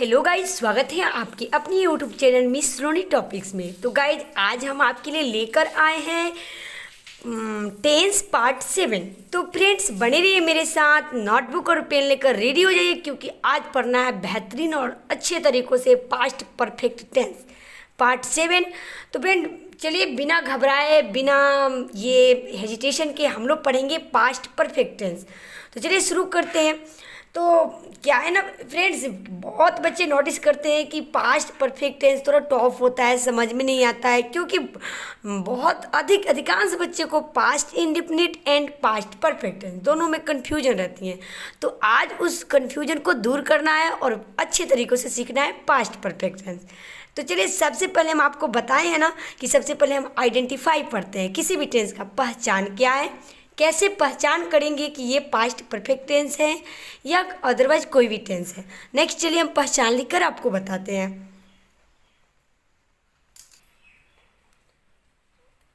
Hello guys, स्वागत है आपके अपनी यूट्यूब चैनल मिस रोनी टॉपिक्स में। तो गाइज आज हम आपके लिए लेकर आए हैं टेंस पार्ट 7। तो फ्रेंड्स बने रहिए मेरे साथ, नोटबुक और पेन लेकर रेडी हो जाइए क्योंकि आज पढ़ना है बेहतरीन और अच्छे तरीक़ों से पास्ट परफेक्ट टेंस पार्ट 7। तो फ्रेंड चलिए बिना घबराए बिना ये हेजिटेशन के हम लोग पढ़ेंगे पास्ट परफेक्ट टेंस। तो चलिए शुरू करते हैं। तो क्या है ना फ्रेंड्स, बहुत बच्चे नोटिस करते हैं कि पास्ट परफेक्ट टेंस थोड़ा टफ होता है, समझ में नहीं आता है क्योंकि बहुत अधिकांश बच्चे को past indefinite and past perfect tense दोनों में कन्फ्यूजन रहती है। तो आज उस कन्फ्यूजन को दूर करना है और अच्छे तरीक़ों से सीखना है पास्ट परफेक्ट टेंस। तो चलिए सबसे पहले हम आपको बताए हैं ना कि सबसे पहले हम आइडेंटिफाई पढ़ते हैं किसी भी टेंस का पहचान क्या है, कैसे पहचान करेंगे कि ये पास्ट परफेक्ट टेंस है या अदरवाइज कोई भी टेंस है। नेक्स्ट चलिए हम पहचान लिखकर आपको बताते हैं।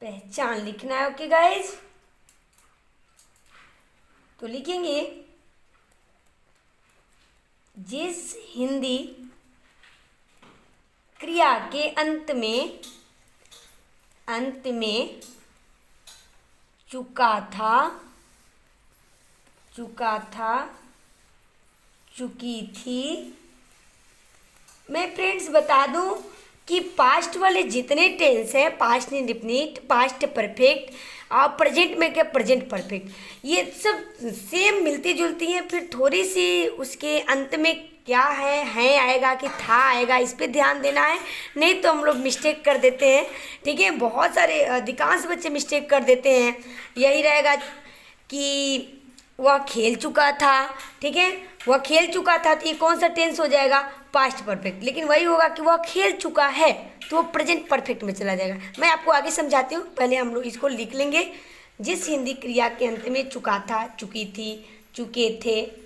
पहचान लिखना है, ओके गाइज। तो लिखेंगे जिस हिंदी क्रिया के अंत में चुका था, चुकी थी। मैं फ्रेंड्स बता दूं कि पास्ट वाले जितने टेंस हैं, पास्ट इंडेफिनिट, पास्ट परफेक्ट और प्रेजेंट में क्या प्रेजेंट परफेक्ट, ये सब सेम मिलती जुलती हैं। फिर थोड़ी सी उसके अंत में क्या है आएगा कि था आएगा, इस पे ध्यान देना है, नहीं तो हम लोग मिस्टेक कर देते हैं। ठीक है, बहुत सारे अधिकांश बच्चे मिस्टेक कर देते हैं। यही रहेगा कि वह खेल चुका था। ठीक है, वह खेल चुका था तो ये कौन सा टेंस हो जाएगा, पास्ट परफेक्ट। लेकिन वही होगा कि वह खेल चुका है तो वो प्रेजेंट परफेक्ट में चला जाएगा। मैं आपको आगे समझाती हूँ, पहले हम लोग इसको लिख लेंगे। जिस हिंदी क्रिया के अंत में चुका था, चुकी थी, चुके थे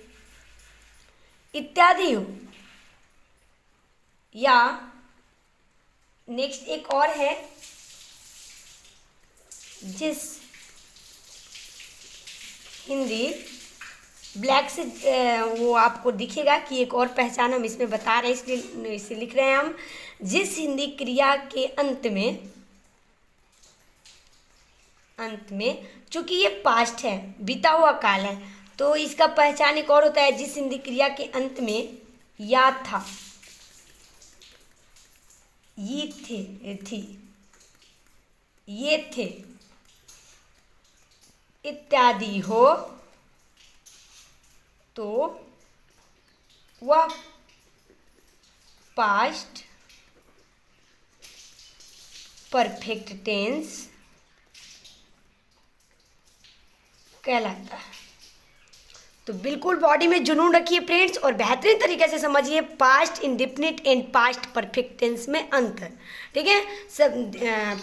इत्यादि हो, या नेक्स्ट एक और है जिस हिंदी ब्लैक से वो आपको दिखेगा कि एक और पहचान हम इसमें बता रहे हैं, इसलिए इसे लिख रहे हैं हम। जिस हिंदी क्रिया के अंत में चूंकि ये पास्ट है, बीता हुआ काल है, तो इसका पहचान एक और होता है जिस हिंदी क्रिया के अंत में या था, ये थे, थी, ये थे इत्यादि हो तो वह पास्ट परफेक्ट टेंस कहलाता है। तो बिल्कुल बॉडी में जुनून रखिए फ्रेंड्स और बेहतरीन तरीके से समझिए past indefinite and past perfect tense में अंतर। ठीक है, सब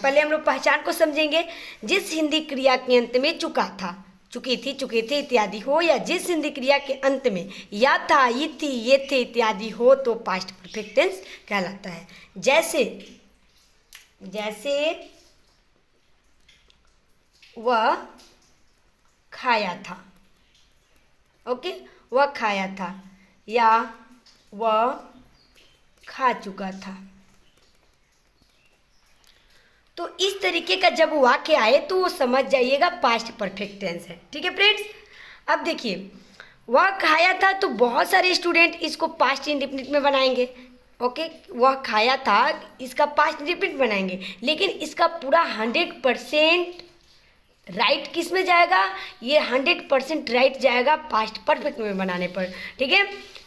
पहले हम लोग पहचान को समझेंगे। जिस हिंदी क्रिया के अंत में चुका था, चुकी थी, चुके थे इत्यादि हो, या जिस हिंदी क्रिया के अंत में या था, ये थी, ये थे इत्यादि हो तो पास्ट परफेक्ट टेंस कहलाता है। जैसे वह खाया था, ओके, वह खाया था, या वह खा चुका था। तो इस तरीके का जब वाक्य आए तो वो समझ जाइएगा पास्ट परफेक्ट टेंस है। ठीक है फ्रेंड्स, अब देखिए वह खाया था तो बहुत सारे स्टूडेंट इसको पास्ट इंडेफिनिट में बनाएंगे। ओके, वह खाया था इसका पास्ट इंडेफिनिट बनाएंगे, लेकिन इसका पूरा 100% राइट किस में जाएगा, ये 100% राइट जाएगा पास्ट परफेक्ट में बनाने पर। ठीक है,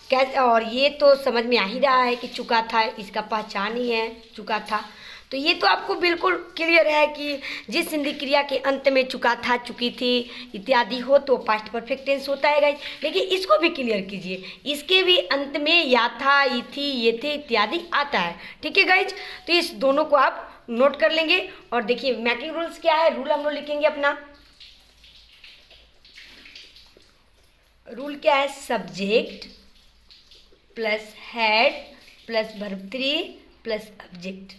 कैसे, और ये तो समझ में आ ही रहा है कि चुका था, इसका पहचान ही है चुका था। तो ये तो आपको बिल्कुल क्लियर है कि जिस हिंदी क्रिया के अंत में चुका था, चुकी थी इत्यादि हो तो पास्ट परफेक्ट टेंस होता है गाइस। लेकिन इसको भी क्लियर कीजिए, इसके भी अंत में या था, ये थी, ये थे इत्यादि आता है। ठीक है गाइज, तो इस दोनों को आप नोट कर लेंगे। और देखिए मैकिंग रूल्स क्या है, रूल हम लोग लिखेंगे अपना। रूल क्या है, subject plus head plus verb 3 plus object,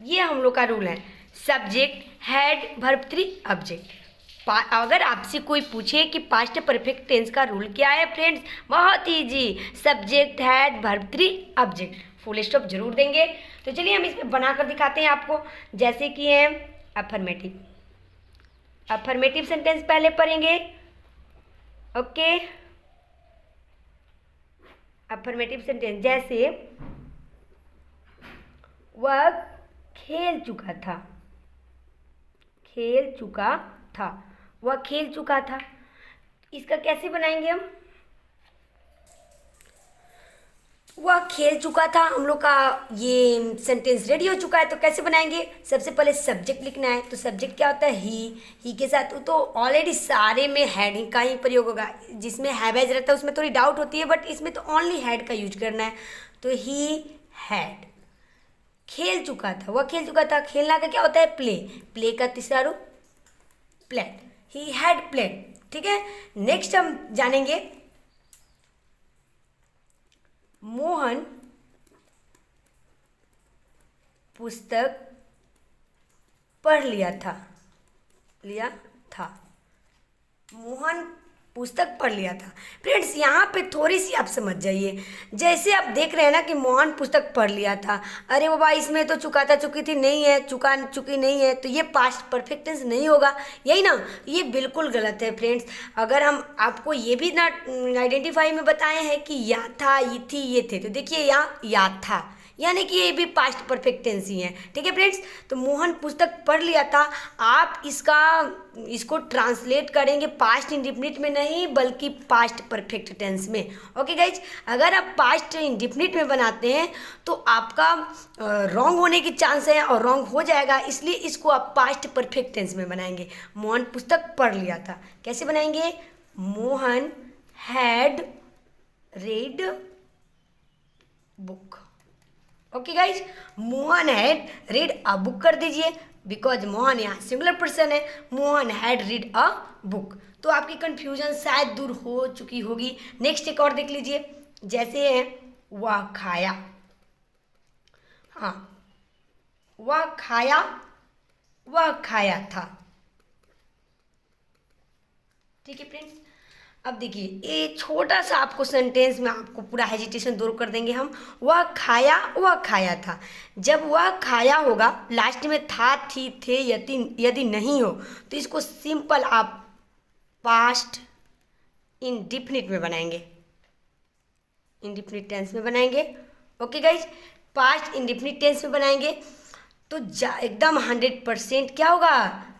ये हम लोग का रूल है। Subject, head, verb 3, object. अगर आपसे कोई पूछे कि पास्ट परफेक्ट टेंस का रूल क्या है फ्रेंड्स, बहुत easy, subject had verb three object, full stop जरूर देंगे। तो चलिए हम इसमें बनाकर दिखाते हैं आपको, जैसे कि है अफर्मेटिव। अफर्मेटिव सेंटेंस पहले पढ़ेंगे, ओके। अफर्मेटिव सेंटेंस जैसे वह खेल चुका था, खेल चुका था, वह खेल चुका था। इसका कैसे बनाएंगे हम, वह खेल चुका था, हम लोग का ये सेंटेंस रेडी हो चुका है। तो कैसे बनाएंगे, सबसे पहले सब्जेक्ट लिखना है। तो सब्जेक्ट क्या होता है, ही के साथ तो ऑलरेडी सारे में हैड का ही प्रयोग होगा। जिसमें हैव हैज रहता है उसमें थोड़ी डाउट होती है, बट इसमें तो ओनली हैड का यूज करना है। तो ही हैड, खेल चुका था, वह खेल चुका था। खेलना का क्या होता है, प्ले, प्ले का तीसरा रूप प्लेड, ही हैड प्लेड। ठीक है, नेक्स्ट हम जानेंगे मोहन पुस्तक पढ़ लिया था, लिया था, मोहन पुस्तक पढ़ लिया था। फ्रेंड्स यहाँ पे थोड़ी सी आप समझ जाइए, जैसे आप देख रहे हैं ना कि मोहन पुस्तक पढ़ लिया था, अरे बाबा इसमें तो चुका था चुकी थी नहीं है, चुका चुकी नहीं है, तो ये पास्ट परफेक्ट टेंस नहीं होगा, यही ना। ये बिल्कुल गलत है फ्रेंड्स। अगर हम आपको ये भी ना आइडेंटिफाई में बताए हैं कि या था, ये थी, ये थे, तो देखिए यहाँ या था, यानी कि ये भी पास्ट परफेक्ट टेंस ही है। ठीक है फ्रेंड्स, तो मोहन पुस्तक पढ़ लिया था। आप इसको ट्रांसलेट करेंगे पास्ट इंडिफिनिट में नहीं, बल्कि पास्ट परफेक्ट टेंस में। ओके गाइज, अगर आप पास्ट इंडिफिनिट में बनाते हैं तो आपका रॉन्ग होने की चांस है और रॉन्ग हो जाएगा, इसलिए इसको आप पास्ट परफेक्ट टेंस में बनाएंगे। मोहन पुस्तक पढ़ लिया था, कैसे बनाएंगे, Mohan had read book. Okay guys, Mohan had read a book कर दीजिए, बिकॉज मोहन यहाँ सिंगुलर पर्सन है, Mohan had read a book. तो आपकी कंफ्यूजन शायद दूर हो चुकी होगी। नेक्स्ट एक और देख लीजिए, जैसे है वह खाया, हाँ वह खाया, वह खाया था। ठीक है फ्रेंड्स, अब देखिए ये छोटा सा आपको सेंटेंस में आपको पूरा हेजिटेशन दूर कर देंगे हम। वह खाया, वह खाया था। जब वह खाया होगा, लास्ट में था, थी, थे, यदि नहीं हो तो इसको सिंपल आप पास्ट इंडिफिनिट में बनाएंगे, इंडिफिनिट टेंस में बनाएंगे। Okay guys, past indefinite tense में बनाएंगे तो एकदम 100% क्या होगा,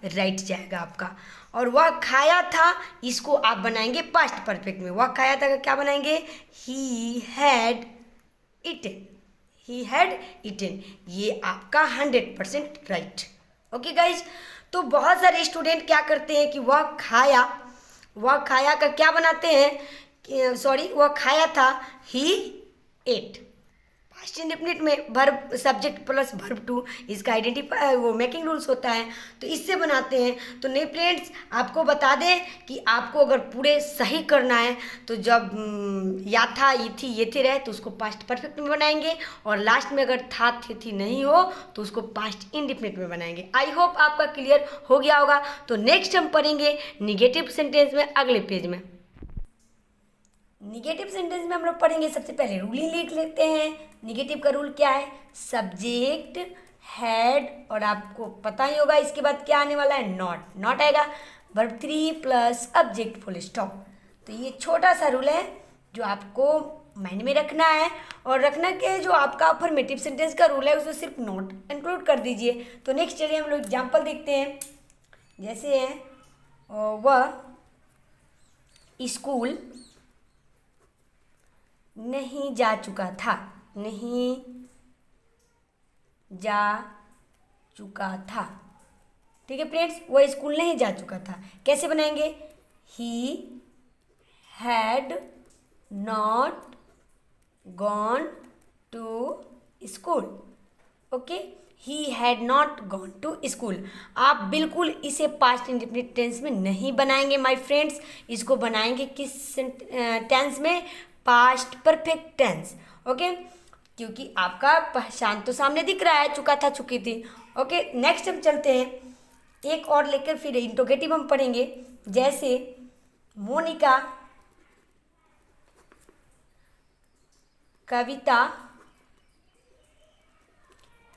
राइट जाएगा आपका। और वह खाया था, इसको आप बनाएंगे पास्ट परफेक्ट में। वह खाया था का क्या बनाएंगे, he had eaten, he had eaten. ये आपका 100% राइट। ओके गाइज, तो बहुत सारे स्टूडेंट क्या करते हैं कि वह खाया का क्या बनाते हैं, सॉरी वह खाया था, ही एट। पास्ट इंडेफिनिट में verb subject plus verb two, इसका आइडेंटिफाई वो मेकिंग रूल्स होता है, तो इससे बनाते हैं। तो नहीं फ्रेंड्स, आपको बता दें कि आपको अगर पूरे सही करना है तो जब या था, ये थी, ये थे रहे तो उसको पास्ट परफेक्ट में बनाएंगे, और लास्ट में अगर था, थी नहीं हो तो उसको पास्ट इंडेफिनिट में बनाएंगे। आई होप आपका क्लियर हो गया होगा। तो नेक्स्ट हम पढ़ेंगे निगेटिव सेंटेंस में अगले पेज में। निगेटिव सेंटेंस में हम लोग पढ़ेंगे, सबसे पहले रूल ही लिख लेते हैं। निगेटिव का रूल क्या है, सब्जेक्ट हैड, और आपको पता ही होगा इसके बाद क्या आने वाला है, नॉट। नॉट आएगा, verb three plus object full stop. तो ये छोटा सा रूल है जो आपको माइंड में रखना है, और रखना के जो आपका अफर्मेटिव सेंटेंस का रूल है उसमें सिर्फ नॉट इंक्लूड कर दीजिए। तो नेक्स्ट चलिए हम लोग एग्जाम्पल देखते हैं, जैसे है वह स्कूल नहीं जा चुका था, नहीं जा चुका था। ठीक है फ्रेंड्स, वह स्कूल नहीं जा चुका था। कैसे बनाएंगे, he had not gone to school. Okay, he had not gone to school. आप बिल्कुल इसे पास्ट इंडेफिनिट टेंस में नहीं बनाएंगे माय फ्रेंड्स, इसको बनाएंगे किस टेंस में, पास्ट परफेक्ट टेंस। ओके, क्योंकि आपका पहचान तो सामने दिख रहा है, चुका था, चुकी थी। ओके, नेक्स्ट हम चलते हैं, एक और लेकर फिर इंट्रोगेटिव हम पढ़ेंगे। जैसे मोनिका कविता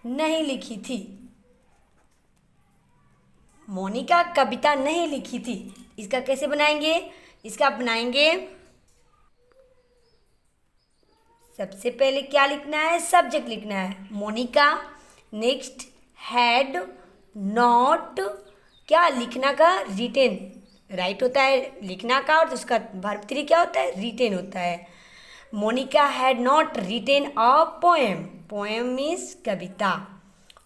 नहीं लिखी थी। मोनिका कविता नहीं लिखी थी, इसका कैसे बनाएंगे? इसका बनाएंगे, सबसे पहले क्या लिखना है? सब्जेक्ट लिखना है मोनिका। नेक्स्ट हैड नॉट, क्या लिखना का रिटेन, राइट होता है लिखना का, और उसका वर्ब 3 क्या होता है? रिटेन होता है। Monica had not written a poem, poem means कविता।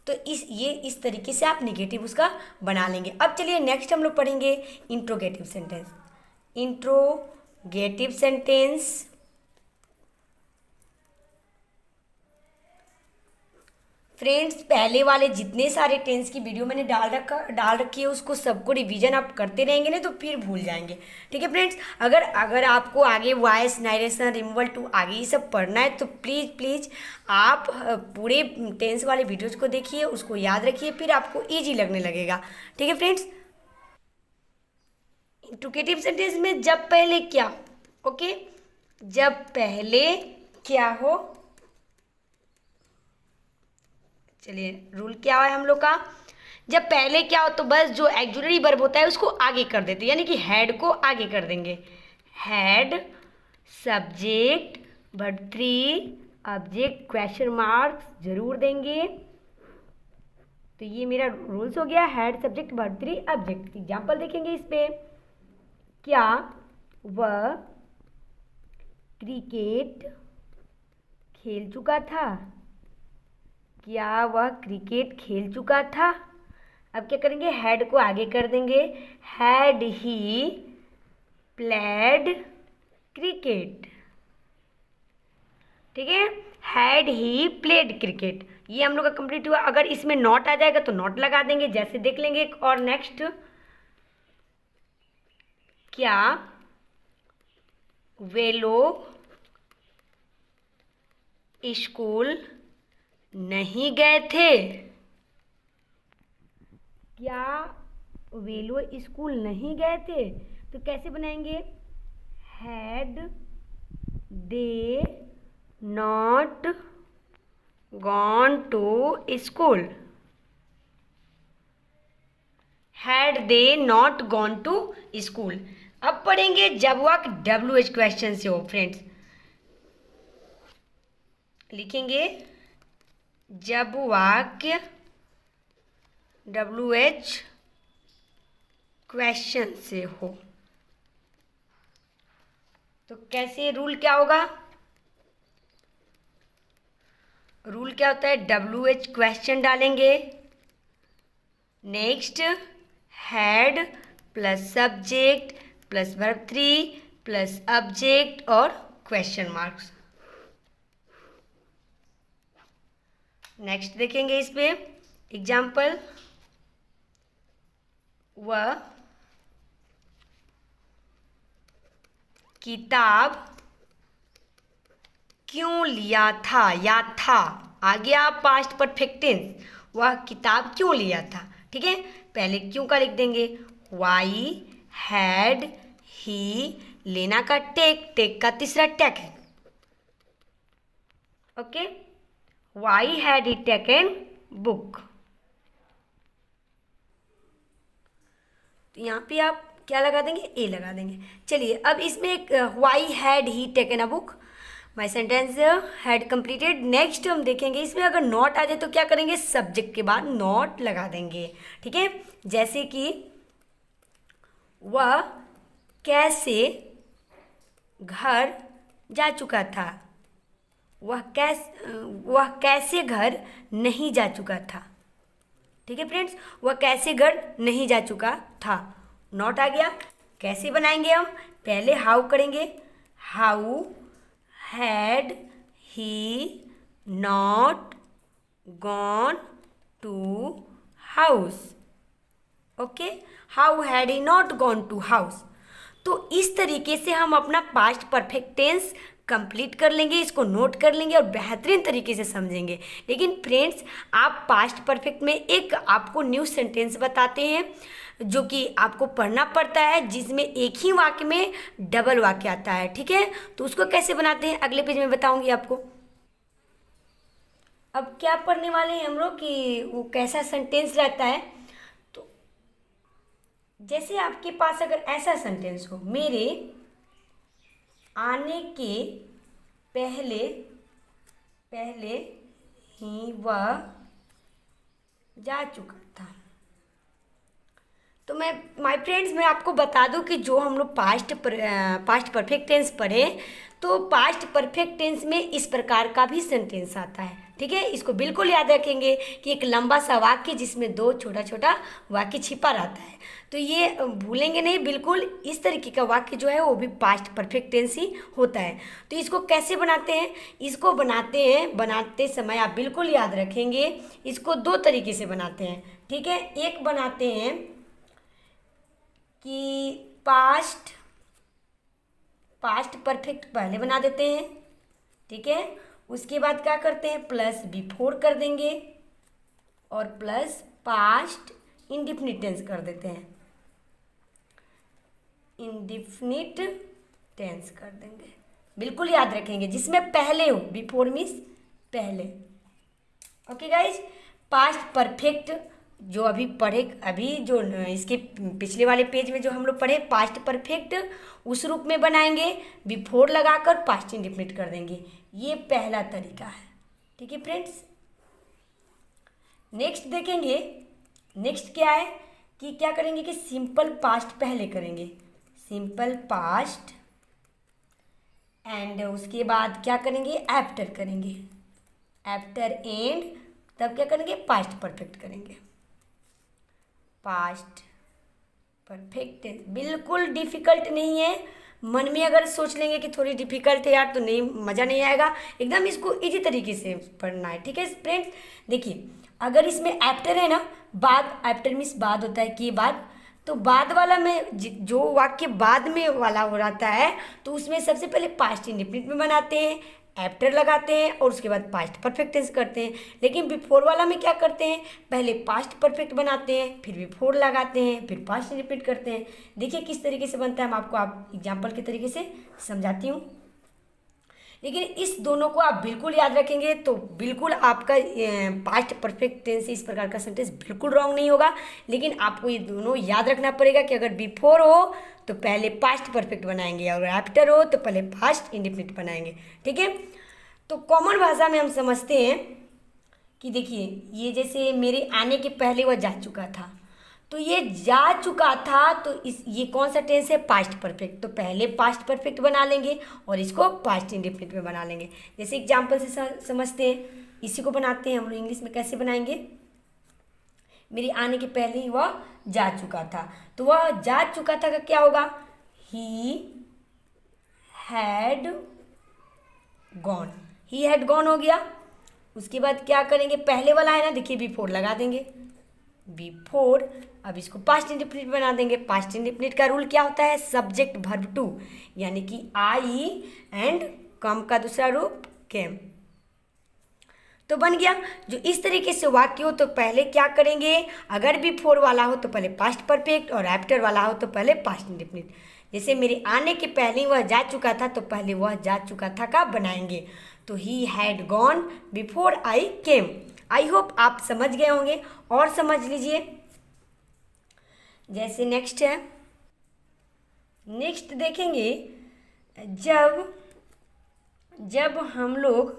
तो इस तरीके से आप निगेटिव उसका बना लेंगे। अब चलिए नेक्स्ट हम लोग पढ़ेंगे interrogative sentence. Interrogative sentence, friends पहले वाले जितने सारे टेंस की वीडियो मैंने डाल रखी है उसको सबको रिवीजन आप करते रहेंगे ना तो फिर भूल जाएंगे। ठीक है फ्रेंड्स, अगर आपको आगे वॉइस नरेशन रिमूवल टू आगे ये सब पढ़ना है तो प्लीज़ आप पूरे टेंस वाले वीडियोज़ को देखिए, उसको याद रखिए, फिर आपको ईजी लगने लगेगा। ठीक है फ्रेंड्स, इंट्रोगेटिव सेंटेंस में जब पहले क्या, ओके, जब पहले क्या हो, चलिए रूल क्या है हम लोग का, जब पहले क्या हो तो बस जो एक्जुलरी वर्ब होता है उसको आगे कर देते हैं, यानी कि हैड को आगे कर देंगे। Had subject verb 3 object question marks जरूर देंगे। तो ये मेरा रूल्स हो गया, had subject verb 3 object. Example देखेंगे इस पे, क्या वह क्रिकेट खेल चुका था, क्या वह क्रिकेट खेल चुका था। अब क्या करेंगे, हैड को आगे कर देंगे, हैड ही प्लेड क्रिकेट। ठीक है, हैड ही प्लेड क्रिकेट, ये हम लोग का कंप्लीट हुआ। अगर इसमें नॉट आ जाएगा तो नॉट लगा देंगे, जैसे देख लेंगे। और नेक्स्ट, क्या वे लोग स्कूल नहीं गए थे, क्या वे लोग स्कूल नहीं गए थे। तो कैसे बनाएंगे, had they not gone to school, had they not gone to school. अब पढ़ेंगे जब वाक्य WH क्वेश्चन से हो। फ्रेंड्स लिखेंगे जब वाक्य WH क्वेश्चन से हो। तो कैसे, रूल क्या होगा, रूल क्या होता है, WH क्वेश्चन डालेंगे, next had plus subject plus verb 3 plus object और क्वेश्चन मार्क्स। नेक्स्ट देखेंगे इस पे एग्जाम्पल, वह किताब क्यों लिया था, या था आ गया पास्ट परफेक्ट टेंस, वह किताब क्यों लिया था। ठीक है, पहले क्यों का लिख देंगे, वाई हैड ही, लेना का टेक, टेक का तीसरा टेक है, okay, why had he taken book. तो यहाँ पे आप क्या लगा देंगे, ए लगा देंगे। चलिए अब इसमें एक why had he taken a book, my sentence had completed. Next हम देखेंगे इसमें अगर नॉट आ जाए तो क्या करेंगे, सब्जेक्ट के बाद नॉट लगा देंगे। ठीक है, जैसे कि वह कैसे घर जा चुका था, वह कैसे घर नहीं जा चुका था। ठीक है फ्रेंड्स, वह कैसे घर नहीं जा चुका था, नॉट आ गया। कैसे बनाएंगे हम, पहले हाउ करेंगे, how had he not gone to house, okay, how had he not gone to house. तो इस तरीके से हम अपना पास्ट परफेक्ट टेंस कंप्लीट कर लेंगे, इसको नोट कर लेंगे और बेहतरीन तरीके से समझेंगे। लेकिन फ्रेंड्स, आप पास्ट परफेक्ट में एक आपको न्यू सेंटेंस बताते हैं जो कि आपको पढ़ना पड़ता है, जिसमें एक ही वाक्य में डबल वाक्य आता है। ठीक है, तो उसको कैसे बनाते हैं अगले पेज में बताऊंगी आपको। अब क्या पढ़ने वाले हैं हम लोग कि वो कैसा सेंटेंस रहता है। तो जैसे आपके पास अगर ऐसा सेंटेंस हो, मेरे आने के पहले पहले ही वह जा चुका था। तो मैं माय फ्रेंड्स, मैं आपको बता दूं कि जो हम लोग पास्ट परफेक्ट टेंस पढ़े, तो पास्ट परफेक्ट टेंस में इस प्रकार का भी सेंटेंस आता है। ठीक है, इसको बिल्कुल याद रखेंगे कि एक लंबा सा वाक्य जिसमें दो छोटा छोटा वाक्य छिपा रहता है, तो ये भूलेंगे नहीं बिल्कुल। इस तरीके का वाक्य जो है वो भी पास्ट परफेक्ट टेंस ही होता है। तो इसको कैसे बनाते हैं, इसको बनाते समय आप बिल्कुल याद रखेंगे, इसको दो तरीके से बनाते हैं। ठीक है, एक बनाते हैं कि पास्ट परफेक्ट पहले बना देते हैं। ठीक है, उसके बाद क्या करते हैं, प्लस बिफोर कर देंगे और प्लस पास्ट इंडिफिनिट टेंस कर देते हैं, इंडिफिनिट टेंस कर देंगे। बिल्कुल याद रखेंगे, जिसमें पहले हो, बिफोर मीन्स पहले। ओके गाइज, पास्ट परफेक्ट जो अभी पढ़े, अभी जो इसके पिछले वाले पेज में जो हम लोग पढ़े पास्ट परफेक्ट, उस रूप में बनाएंगे, बिफोर लगाकर पास्ट इंडिफिनिट कर देंगे। ये पहला तरीका है। ठीक है फ्रेंड्स, नेक्स्ट देखेंगे। नेक्स्ट क्या है कि क्या करेंगे कि सिंपल पास्ट पहले करेंगे, सिंपल पास्ट, एंड उसके बाद क्या करेंगे, आफ्टर करेंगे, आफ्टर एंड तब क्या करेंगे, पास्ट परफेक्ट करेंगे। पास्ट परफेक्ट बिल्कुल डिफिकल्ट नहीं है। मन में अगर सोच लेंगे कि थोड़ी डिफिकल्ट है यार, तो नहीं, मज़ा नहीं आएगा। एकदम इसको इजी तरीके से पढ़ना है। ठीक है फ्रेंड्स, देखिए अगर इसमें आफ्टर है ना, बाद, आफ्टर मीन्स बाद होता है कि बाद, तो बाद वाला में जो वाक्य बाद में वाला हो रहता है, तो उसमें सबसे पहले पास्ट इंडिफिनिट में बनाते हैं, आफ्टर लगाते हैं और उसके बाद पास्ट परफेक्ट टेंस करते हैं। लेकिन बिफोर वाला में क्या करते हैं, पहले पास्ट परफेक्ट बनाते हैं, फिर बिफोर लगाते हैं, फिर पास्ट रिपीट करते हैं। देखिए किस तरीके से बनता है, मैं आपको आप एग्जाम्पल के तरीके से समझाती हूँ। लेकिन इस दोनों को आप बिल्कुल याद रखेंगे तो बिल्कुल आपका पास्ट परफेक्ट टेंस से इस प्रकार का सेंटेंस बिल्कुल रॉन्ग नहीं होगा। लेकिन आपको ये दोनों याद रखना पड़ेगा कि अगर बिफोर हो तो पहले पास्ट परफेक्ट बनाएंगे, और आफ्टर हो तो पहले पास्ट इंडिफिनिट बनाएंगे। ठीक है, तो कॉमन भाषा में हम समझते हैं कि देखिए ये जैसे मेरे आने के पहले वह जा चुका था, तो ये जा चुका था, तो ये कौन सा टेंस है, पास्ट परफेक्ट। तो पहले पास्ट परफेक्ट बना लेंगे और इसको पास्ट इंडिफिनिट में बना लेंगे। जैसे एग्जाम्पल से समझते हैं, इसी को बनाते हैं हम लोग इंग्लिश में। कैसे बनाएंगे, मेरे आने के पहले ही वह जा चुका था, तो वह जा चुका था का क्या होगा, he had gone, he had gone हो गया। उसके बाद क्या करेंगे, पहले वाला है ना, देखिए बिफोर लगा देंगे, बिफोर, अब इसको पास्ट इंडिफिनिट बना देंगे। पास्ट इंडिफिनिट का रूल क्या होता है, सब्जेक्ट वर्ब टू, यानी कि आई एंड कम का दूसरा रूप केम। तो बन गया। जो इस तरीके से वाक्य हो तो पहले क्या करेंगे, अगर बिफोर वाला हो तो पहले पास्ट परफेक्ट और आफ्टर वाला हो तो पहले पास्ट इंडिफिनिट। जैसे मेरे आने के पहले वह जा चुका था, तो पहले वह जा चुका था का बनाएंगे, तो he had gone before I came. I hope आप समझ गए होंगे, और समझ लीजिए। जैसे नेक्स्ट है, नेक्स्ट देखेंगे, जब हम लोग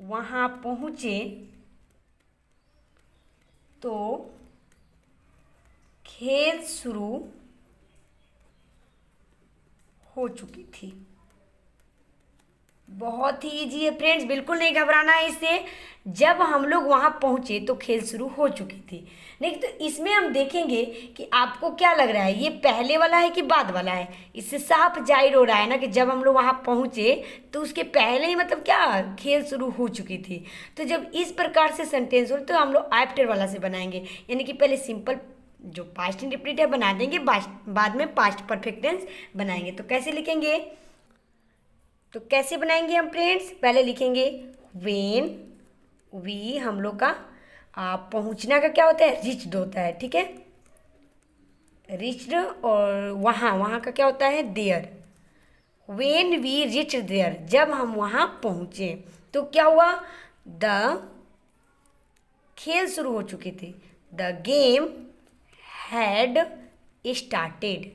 वहाँ पहुँचे तो खेल शुरू हो चुकी थी। बहुत ही इजी है फ्रेंड्स, बिल्कुल नहीं घबराना है इससे। जब हम लोग वहाँ पहुँचे तो खेल शुरू हो चुकी थी। नहीं तो इसमें हम देखेंगे कि आपको क्या लग रहा है, ये पहले वाला है कि बाद वाला है। इससे साफ जाहिर हो रहा है ना कि जब हम लोग वहाँ पहुँचे तो उसके पहले ही मतलब क्या, खेल शुरू हो चुकी थी। तो जब इस प्रकार से सेंटेंस हो तो हम लोग आफ्टर वाला से बनाएंगे, यानी कि पहले सिंपल जो पास्ट इंडिफिनिट है बना देंगे, बाद में पास्ट परफेक्ट टेंस बनाएंगे। तो कैसे लिखेंगे, तो कैसे बनाएंगे हम फ्रेंड्स, पहले लिखेंगे वेन, वी हम लोग का पहुंचना का क्या होता है, रिच्ड होता है, ठीक है, रिच्ड। और वहाँ, वहाँ का क्या होता है, there. When we reach there, जब हम वहाँ पहुँचे तो क्या हुआ, द, खेल शुरू हो चुके थे, the game had started.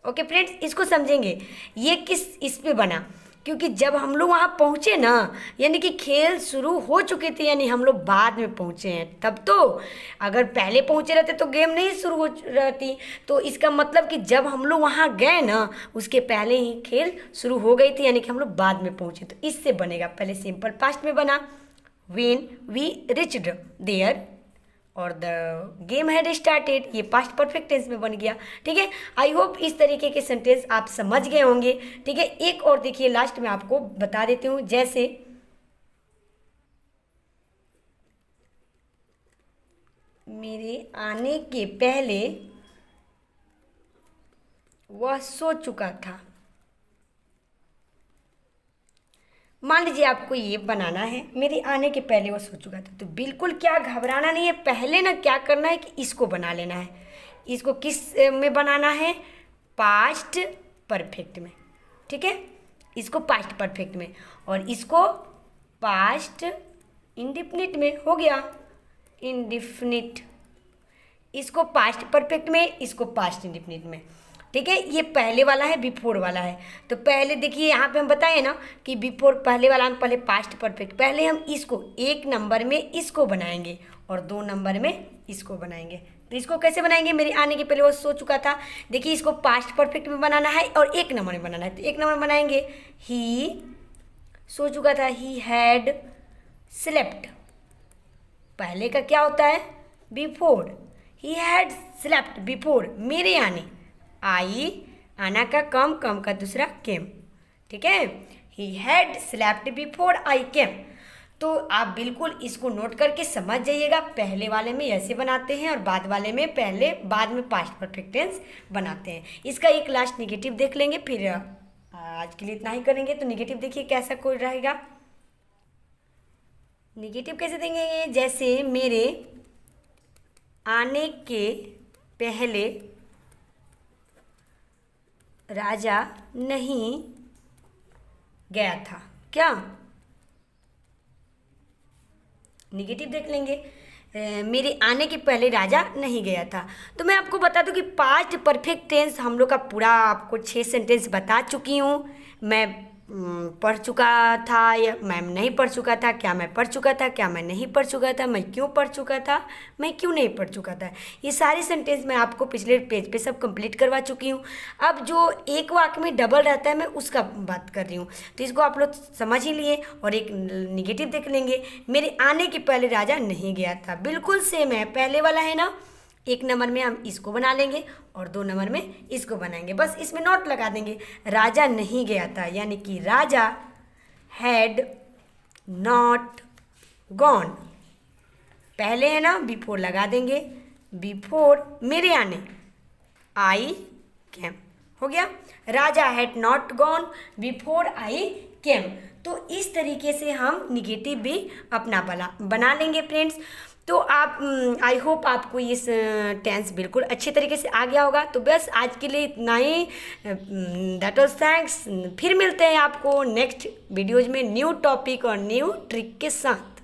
Okay friends, इसको समझेंगे ये किस इस पे बना, क्योंकि जब हम लोग वहाँ पहुँचे ना, यानी कि खेल शुरू हो चुके थे, यानी हम लोग बाद में पहुँचे हैं तब तो। अगर पहले पहुँचे रहते तो गेम नहीं शुरू हो रहती, तो इसका मतलब कि जब हम लोग वहाँ गए ना, उसके पहले ही खेल शुरू हो गई थी, यानी कि हम लोग बाद में पहुँचे। तो इससे बनेगा, पहले सिंपल पास्ट में बना वेन वी रिच्ड देयर और द गेम हैड स्टार्टेड, ये पास्ट परफेक्ट टेंस में बन गया। ठीक है, आई होप इस तरीके के सेंटेंस आप समझ गए होंगे। ठीक है, एक और देखिए लास्ट में आपको बता देती हूँ, जैसे मेरे आने के पहले वह सो चुका था। मान लीजिए आपको ये बनाना है, मेरे आने के पहले वो सो चुका था, तो बिल्कुल क्या घबराना नहीं है, पहले ना क्या करना है कि इसको बना लेना है। इसको किस में बनाना है, पास्ट परफेक्ट में। ठीक है, इसको पास्ट परफेक्ट में, और इसको पास्ट इंडिफिनिट में, हो गया इंडिफिनिट। इसको पास्ट परफेक्ट में, इसको पास्ट इंडिफिनिट में। ठीक है, ये पहले वाला है, बिफोर वाला है। तो पहले देखिए यहाँ पे हम बताए ना कि बिफोर पहले वाला हम पहले पास्ट परफेक्ट, पहले हम इसको 1 नंबर में इसको बनाएंगे और 2 नंबर में इसको बनाएंगे। तो इसको कैसे बनाएंगे, मेरे आने के पहले वो सो चुका था, देखिए इसको पास्ट परफेक्ट में बनाना है और 1 नंबर में बनाना है। तो 1 नंबर में बनाएंगे, ही सो चुका था, ही हैड स्लेप्ट। पहले का क्या होता है, before, he had slept before मेरे आने। आई, आना का कम, कम का दूसरा केम। ठीक है, he had slept before I came. तो आप बिल्कुल इसको नोट करके समझ जाइएगा, पहले वाले में ऐसे बनाते हैं और बाद वाले में पहले बाद में पास्ट परफेक्ट टेंस बनाते हैं। इसका एक लास्ट निगेटिव देख लेंगे, फिर आज के लिए इतना ही करेंगे। तो निगेटिव देखिए कैसा कोई रहेगा, निगेटिव कैसे देंगे, जैसे मेरे आने के पहले राजा नहीं गया था। क्या, निगेटिव देख लेंगे, मेरे आने के पहले राजा नहीं गया था। तो मैं आपको बता दूं कि पास्ट परफेक्ट टेंस हम लोग का पूरा आपको 6 सेंटेंस बता चुकी हूँ। मैं पढ़ चुका था या मैं नहीं पढ़ चुका था, क्या मैं पढ़ चुका था, क्या मैं नहीं पढ़ चुका था, मैं क्यों पढ़ चुका था, मैं क्यों नहीं पढ़ चुका था, ये सारी सेंटेंस मैं आपको पिछले पेज पे सब कंप्लीट करवा चुकी हूँ। अब जो एक वाक्य में डबल रहता है मैं उसका बात कर रही हूँ, तो इसको आप लोग समझ ही लिए। और एक निगेटिव देख लेंगे, मेरे आने के पहले राजा नहीं गया था, बिल्कुल सेम है, पहले वाला है ना, 1 नंबर में हम इसको बना लेंगे और 2 नंबर में इसको बनाएंगे। बस इसमें नोट लगा देंगे, राजा नहीं गया था, यानी कि राजा हैड नॉट गॉन। पहले है ना, बिफोर लगा देंगे, बिफोर मेरे आने आई केम, हो गया, Raja had not gone before I came. तो इस तरीके से हम निगेटिव भी अपना बना लेंगे फ्रेंड्स। तो आप आई होप आपको ये टेंस बिल्कुल अच्छे तरीके से आ गया होगा। तो बस आज के लिए इतना ही, दैट वाज थैंक्स। फिर मिलते हैं आपको नेक्स्ट वीडियोज़ में न्यू टॉपिक और न्यू ट्रिक के साथ।